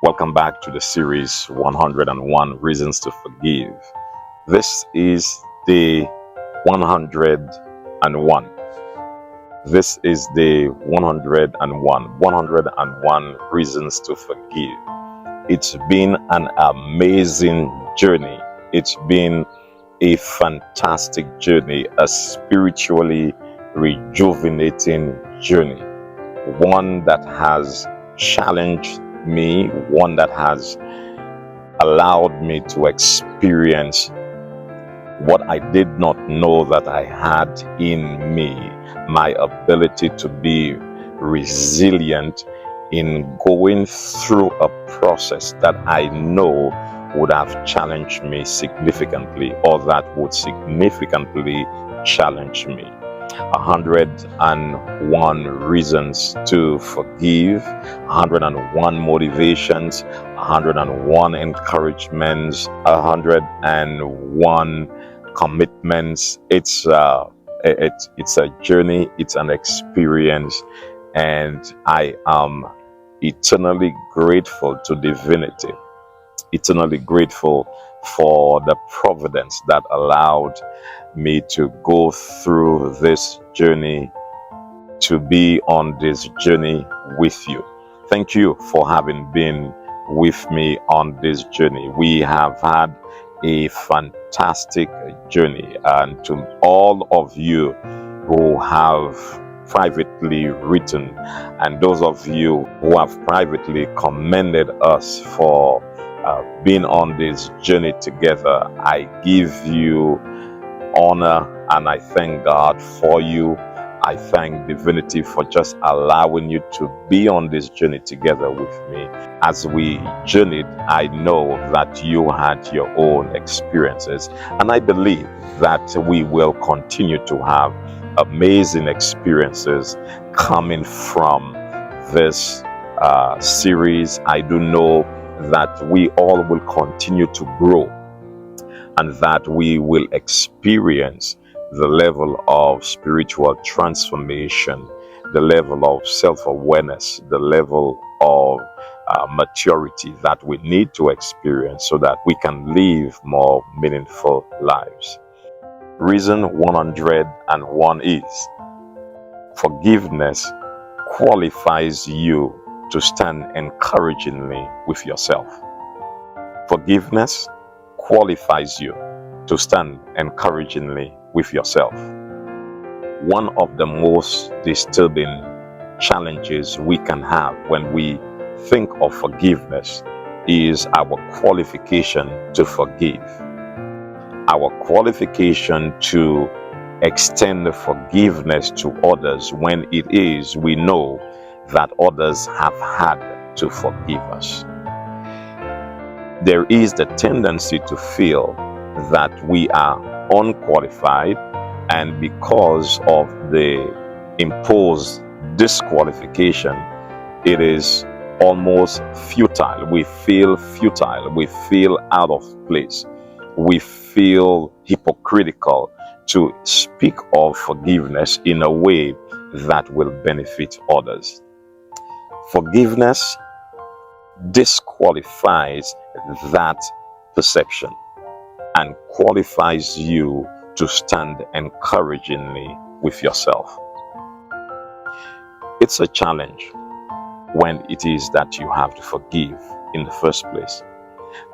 Welcome back to the series 101 Reasons to Forgive. This is day 101. This is day 101 Reasons to Forgive. It's been an amazing journey. It's been a fantastic journey, a spiritually rejuvenating journey. One that has challenged me, one that has allowed me to experience what I did not know that I had in me, my ability to be resilient in going through a process that I know would have challenged me significantly, or that would significantly challenge me. 101 reasons to forgive, 101 motivations, 101 encouragements, 101 commitments. It's a journey, it's an experience, and I am eternally grateful to divinity, eternally grateful for the providence that allowed me to go through this journey, to be on this journey with you. Thank you for having been with me on this journey. We have had a fantastic journey, and to all of you who have privately written, and those of you who have privately commended us for being on this journey together, I give you honor and I thank God for you. I thank divinity for just allowing you to be on this journey together with me. As we journeyed, I know that you had your own experiences, and I believe that we will continue to have amazing experiences coming from this series. I do know that we all will continue to grow, and that we will experience the level of spiritual transformation, the level of self-awareness, the level of maturity that we need to experience so that we can live more meaningful lives. Reason 101 is: forgiveness qualifies you to stand encouragingly with yourself. Forgiveness qualifies you to stand encouragingly with yourself. One of the most disturbing challenges we can have when we think of forgiveness is our qualification to forgive, our qualification to extend the forgiveness to others when it is we know that others have had to forgive us. There is the tendency to feel that we are unqualified, and because of the imposed disqualification, it is almost futile. We feel futile. We feel out of place. We feel hypocritical to speak of forgiveness in a way that will benefit others. Forgiveness disqualifies that perception and qualifies you to stand encouragingly with yourself. It's a challenge when it is that you have to forgive in the first place.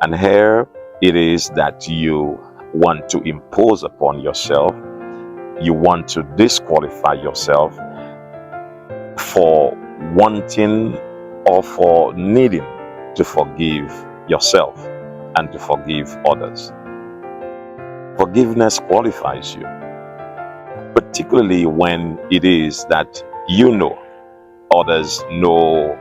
And here it is that you want to impose upon yourself, you want to disqualify yourself for wanting or for needing to forgive yourself and to forgive others. Forgiveness qualifies you, particularly when it is that you know others know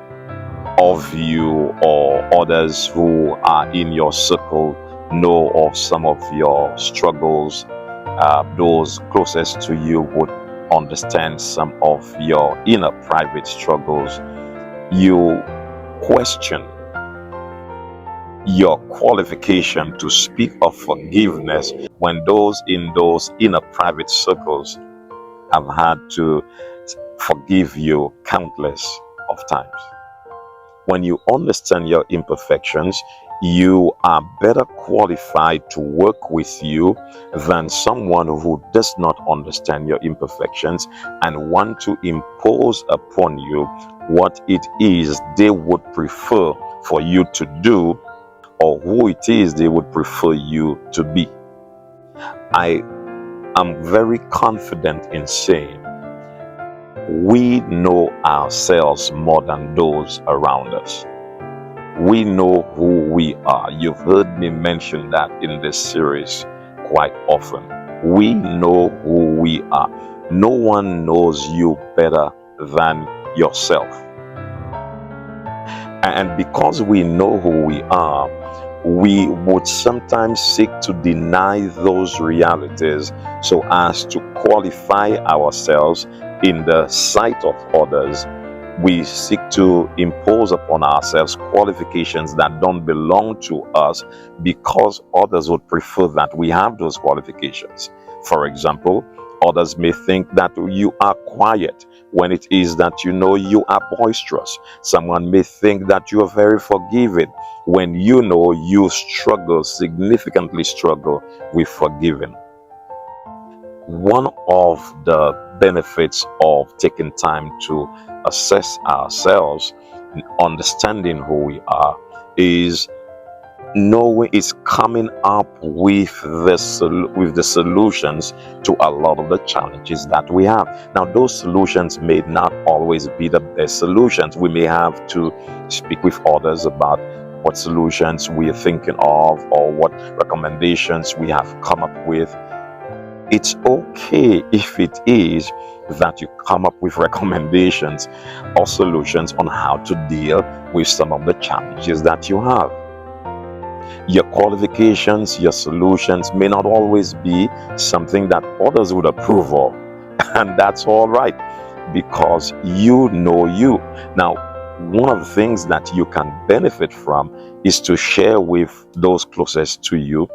of you, or others who are in your circle know of some of your struggles. Those closest to you would understand some of your inner private struggles. You question your qualification to speak of forgiveness when those in those inner private circles have had to forgive you countless of times. When you understand your imperfections, you are better qualified to work with you than someone who does not understand your imperfections and want to impose upon you what it is they would prefer for you to do, or who it is they would prefer you to be. I am very confident in saying we know ourselves more than those around us. We know who we are. You've heard me mention that in this series quite often. We know who we are. No one knows you better than yourself. And because we know who we are, we would sometimes seek to deny those realities so as to qualify ourselves in the sight of others. We seek to impose upon ourselves qualifications that don't belong to us because others would prefer that we have those qualifications. For example, others may think that you are quiet when it is that you are boisterous. Someone may think that you are very forgiving when you significantly struggle with forgiving. One of the benefits of taking time to assess ourselves and understanding who we are is coming up with the solutions to a lot of the challenges that we have. Now, those solutions may not always be the best solutions. We may have to speak with others about what solutions we are thinking of or what recommendations we have come up with. It's okay if it is that you come up with recommendations or solutions on how to deal with some of the challenges that you have. Your qualifications, your solutions may not always be something that others would approve of, and that's all right because you know you. Now, one of the things that you can benefit from is to share with those closest to you,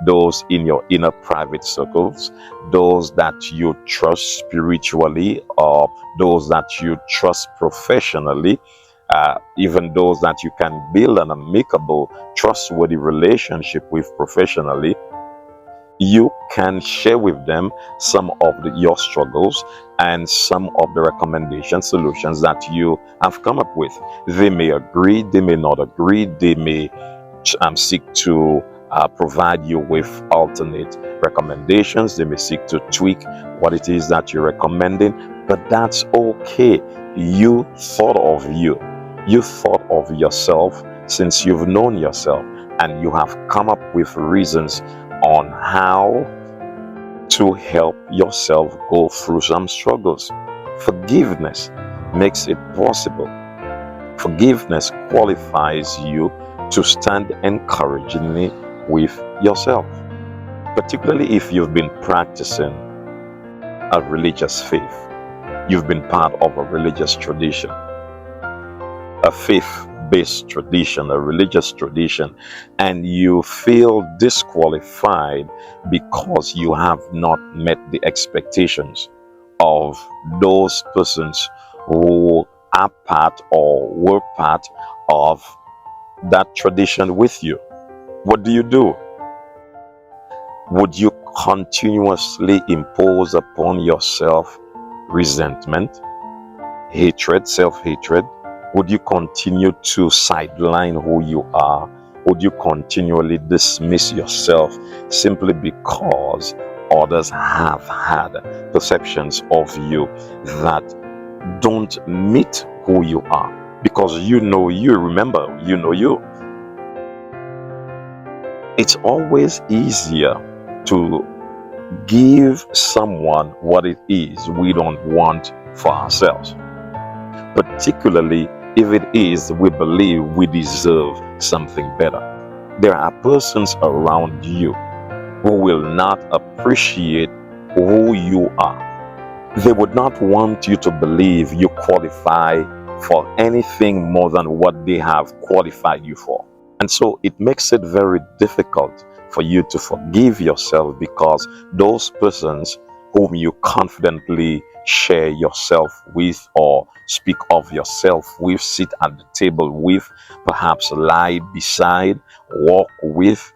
those in your inner private circles, those that you trust spiritually, or those that you trust professionally, even those that you can build an amicable, trustworthy relationship with professionally. You can share with them some of your struggles and some of the recommendation solutions that you have come up with. They may agree, they may not agree, they may seek to provide you with alternate recommendations. They may seek to tweak what it is that you're recommending, but that's okay. You thought of you. You thought of yourself since you've known yourself, and you have come up with reasons on how to help yourself go through some struggles. Forgiveness makes it possible. Forgiveness qualifies you to stand encouragingly with yourself, particularly if you've been practicing a religious faith. You've been part of a religious tradition, a faith-based tradition, a religious tradition, and you feel disqualified because you have not met the expectations of those persons who are part or were part of that tradition with you. What do? Would you continuously impose upon yourself resentment, hatred, self-hatred? Would you continue to sideline who you are? Would you continually dismiss yourself simply because others have had perceptions of you that don't meet who you are? Because you know you, remember, you know you. It's always easier to give someone what it is we don't want for ourselves, particularly if it is we believe we deserve something better. There are persons around you who will not appreciate who you are. They would not want you to believe you qualify for anything more than what they have qualified you for. And so it makes it very difficult for you to forgive yourself because those persons whom you confidently share yourself with or speak of yourself with, sit at the table with, perhaps lie beside, walk with,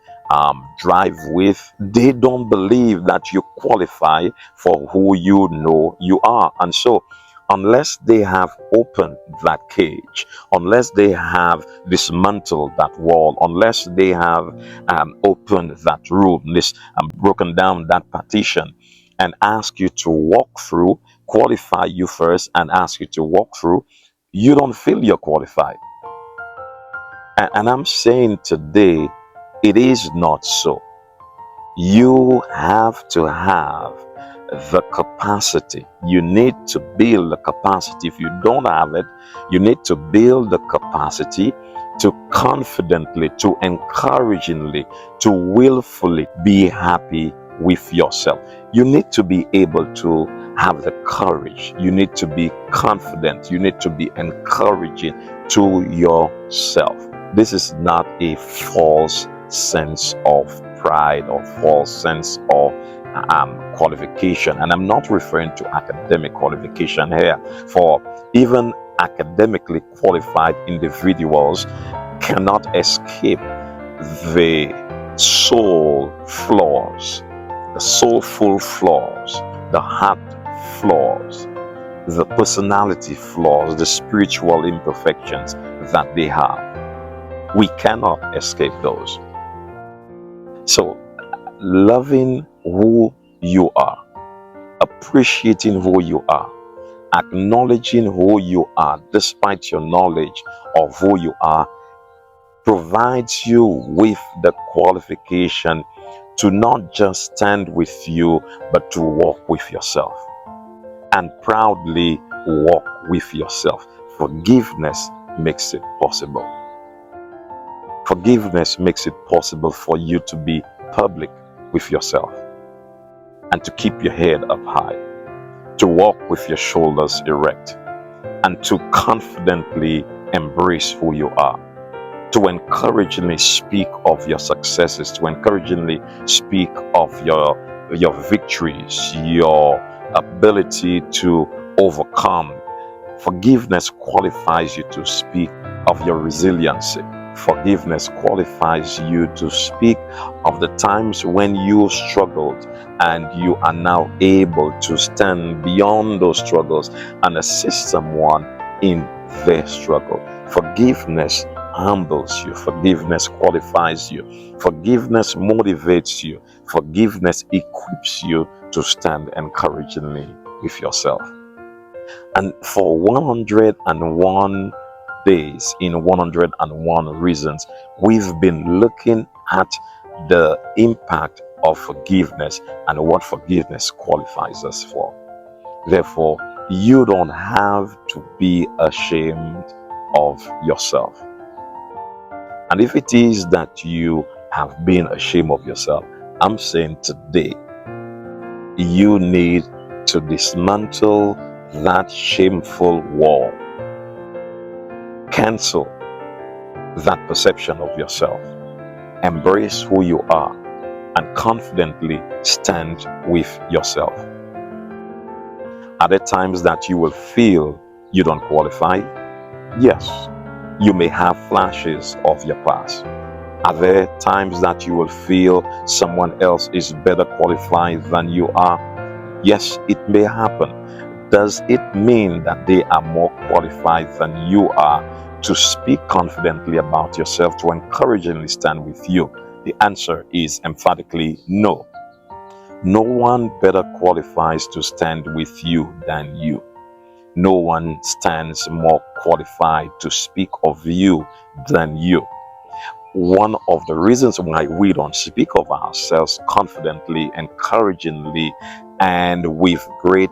drive with, they don't believe that you qualify for who you know you are. And so, unless they have opened that cage, unless they have dismantled that wall, unless they have opened that room, broken down that partition, and ask you to walk through, qualify you first, and ask you to walk through, you don't feel you're qualified. And I'm saying today, it is not so. You have to have the capacity. You need to build the capacity. If you don't have it, you need to build the capacity to confidently, to encouragingly, to willfully be happy with yourself. You need to be able to have the courage. You need to be confident. You need to be encouraging to yourself. This is not a false sense of pride or false sense of qualification. And I'm not referring to academic qualification here, for even academically qualified individuals cannot escape the soul flaws, the soulful flaws, the heart flaws, the personality flaws, the spiritual imperfections that they have. We cannot escape those. So, loving who you are, appreciating who you are, acknowledging who you are despite your knowledge of who you are, provides you with the qualification to not just stand with you, but to walk with yourself and proudly walk with yourself. Forgiveness makes it possible. Forgiveness makes it possible for you to be public with yourself and to keep your head up high, to walk with your shoulders erect, and to confidently embrace who you are, to encouragingly speak of your successes, to encouragingly speak of your victories, your ability to overcome. Forgiveness qualifies you to speak of your resiliency. Forgiveness qualifies you to speak of the times when you struggled and you are now able to stand beyond those struggles and assist someone in their struggle. Forgiveness humbles you. Forgiveness qualifies you. Forgiveness motivates you. Forgiveness equips you to stand encouragingly with yourself. And for 101 days in 101 reasons, we've been looking at the impact of forgiveness and what forgiveness qualifies us for. Therefore, you don't have to be ashamed of yourself. And if it is that you have been ashamed of yourself, I'm saying today, you need to dismantle that shameful wall. Cancel that perception of yourself. Embrace who you are and confidently stand with yourself. Are there times that you will feel you don't qualify? Yes. You may have flashes of your past. Are there times that you will feel someone else is better qualified than you are? Yes, it may happen. Does it mean that they are more qualified than you are to speak confidently about yourself, to encouragingly stand with you? The answer is emphatically no. No one better qualifies to stand with you than you. No one stands more qualified to speak of you than you. One of the reasons why we don't speak of ourselves confidently, encouragingly, and with great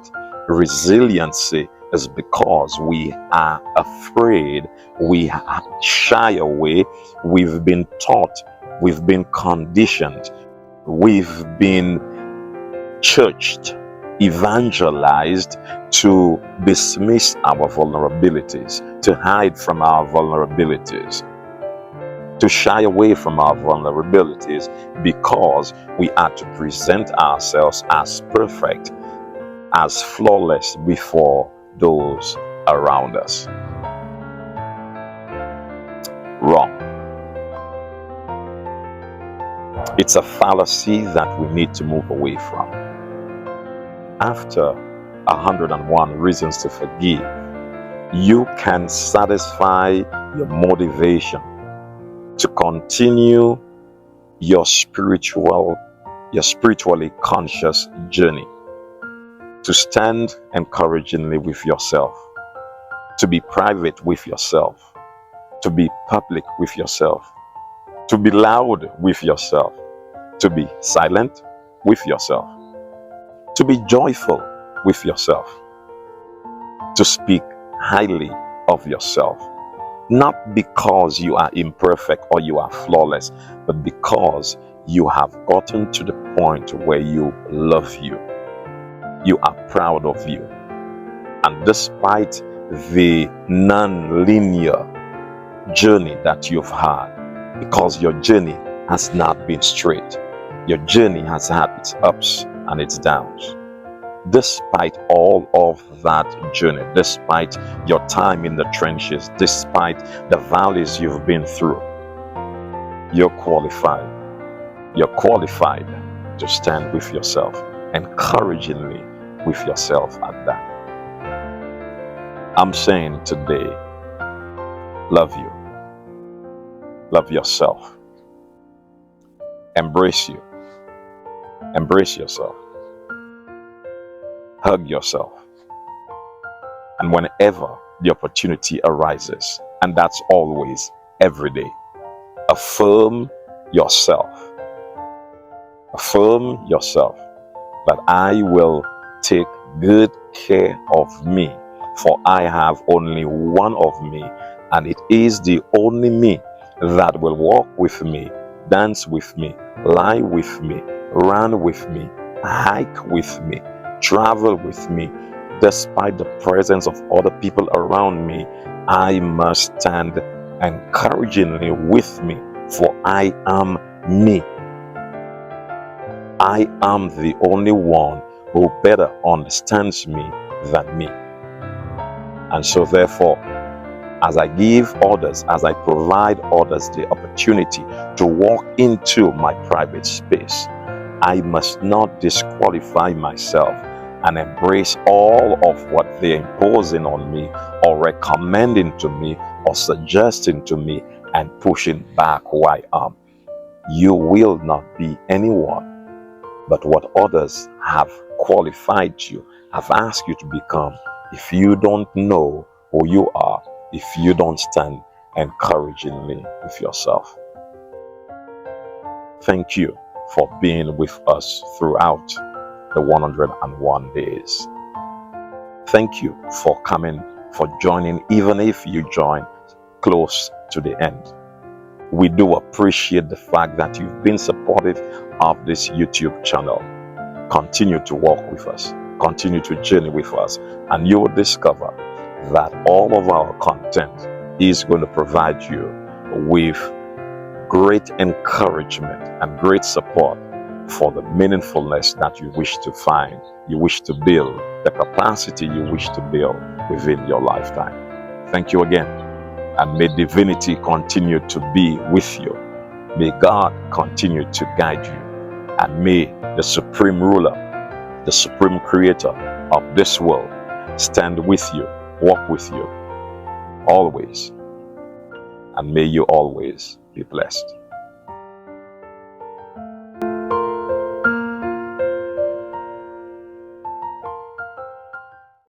resiliency is because we are afraid, we shy away, we've been taught, we've been conditioned, we've been churched, evangelized to dismiss our vulnerabilities, to hide from our vulnerabilities, to shy away from our vulnerabilities because we are to present ourselves as perfect as flawless before those around us. Wrong. It's a fallacy that we need to move away from. After 101 reasons to forgive, you can satisfy your motivation to continue your spiritually conscious journey, to stand encouragingly with yourself, to be private with yourself, to be public with yourself, to be loud with yourself, to be silent with yourself, to be joyful with yourself, to speak highly of yourself, not because you are imperfect or you are flawless, but because you have gotten to the point where you love you. You are proud of you. And despite the non-linear journey that you've had, because your journey has not been straight, your journey has had its ups and its downs. Despite all of that journey, despite your time in the trenches, despite the valleys you've been through, you're qualified. You're qualified to stand with yourself, encouragingly with yourself at that. I'm saying today, love you. Love yourself. Embrace you. Embrace yourself. Hug yourself. And whenever the opportunity arises, and that's always every day, affirm yourself. Affirm yourself that I will take good care of me, for I have only one of me, and it is the only me that will walk with me, dance with me, lie with me, run with me, hike with me, travel with me. Despite the presence of other people around me, I must stand encouragingly with me, for I am me. I am the only one who better understands me than me. And so therefore, as I give others, as I provide others the opportunity to walk into my private space, I must not disqualify myself and embrace all of what they're imposing on me or recommending to me or suggesting to me and pushing back who I am. You will not be anyone but what others have qualified you, have asked you to become, if you don't know who you are, if you don't stand encouragingly with yourself. Thank you for being with us throughout the 101 days. Thank you for coming, for joining, even if you join close to the end. We do appreciate the fact that you've been supportive of this YouTube channel. Continue to walk with us, continue to journey with us, and you will discover that all of our content is going to provide you with great encouragement and great support for the meaningfulness that you wish to find, you wish to build, the capacity you wish to build within your lifetime. Thank you again, and may divinity continue to be with you. May God continue to guide you, and may the supreme ruler, the supreme creator of this world stand with you, walk with you always, and may you always be blessed.